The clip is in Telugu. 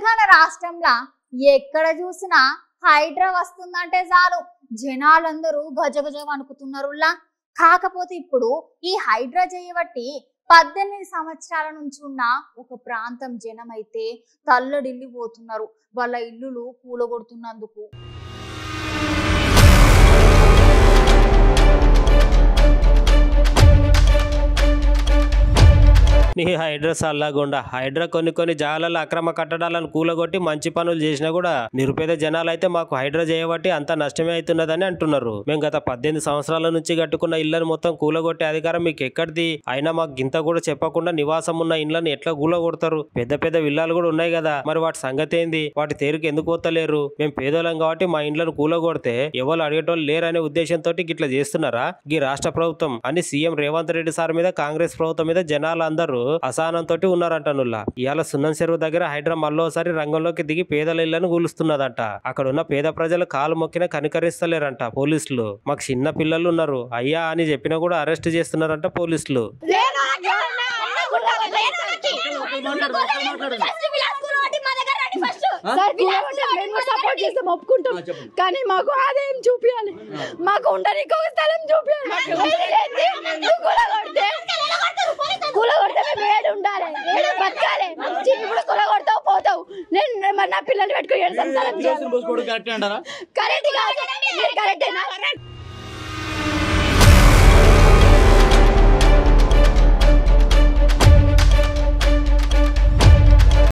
తెలంగాణ రాష్ట్రంలో ఎక్కడ చూసినా హైడ్రా వస్తుందంటే చాలు జనాలందరూ గజగజ వణుకుతున్నారులా. కాకపోతే ఇప్పుడు ఈ హైడ్రా చేయబట్టి 18 సంవత్సరాల నుంచి ఉన్న ఒక ప్రాంతం జనం అయితే తల్లడిల్లిపోతున్నారు వాళ్ళ ఇల్లులు కూలగొడుతున్నందుకు. నీ హైడ్రా సల్లాగుండా హైడ్రా కొన్ని జాగాలలో అక్రమ కట్టడాలను కూలగొట్టి మంచి పనులు చేసినా కూడా నిరుపేద జనాలు అయితే మాకు హైడ్రా చేయబట్టి అంత నష్టమే అవుతున్నదని అంటున్నారు. మేము గత 18 సంవత్సరాల నుంచి కట్టుకున్న ఇళ్లను మొత్తం కూలగొట్టే అధికారం మీకు ఎక్కడిది? అయినా మాకు గింత కూడా చెప్పకుండా నివాసం ఉన్న ఇళ్లను ఎట్లా కూలగొడతారు? పెద్ద విల్లాలు కూడా ఉన్నాయి కదా, మరి వాటి సంగతి ఏంది? వాటి తేరుకు ఎందుకు పోతలేరు? మేము పేదోళ్ళం కాబట్టి మా ఇండ్లను కూలగొడితే ఎవరు అడిగేటోళ్ళు లేరనే ఉద్దేశంతో గిట్లా చేస్తున్నారా ఈ రాష్ట్ర ప్రభుత్వం అని సీఎం రేవంత్ రెడ్డి సార్ మీద కాంగ్రెస్ ప్రభుత్వం మీద జనాలు అందరూ అసహనంతో ఉన్నారంట. నుల్లా ఇవాళ సున్నం చెరువు దగ్గర హైడ్రా మళ్ళోసారి రంగంలోకి దిగి పేదల ఇళ్లను కూలుస్తున్నదంట. అక్కడ ఉన్న పేద ప్రజలు కాలు మొక్కినా కనికరిస్తలేరంట పోలీసులు. మాకు చిన్న పిల్లలు ఉన్నారు అయ్యా అని చెప్పినా కూడా అరెస్ట్ చేస్తున్నారంట పోలీసులు. ఒప్పుకుంటాం కానీ మాకు ఆదాయం చూపించాలి, మాకు ఉండడానికి ఒక స్థలం చూపించాలి. కూలగొడితే మేము ఏడు ఉండాలి, ఏడు బతకాలి. ఇప్పుడు కూలగొడతావు పోతావు. నేను మరి నా పిల్లల్ని పెట్టుకుని కరెక్ట్ కాదు, కరెక్టేనా?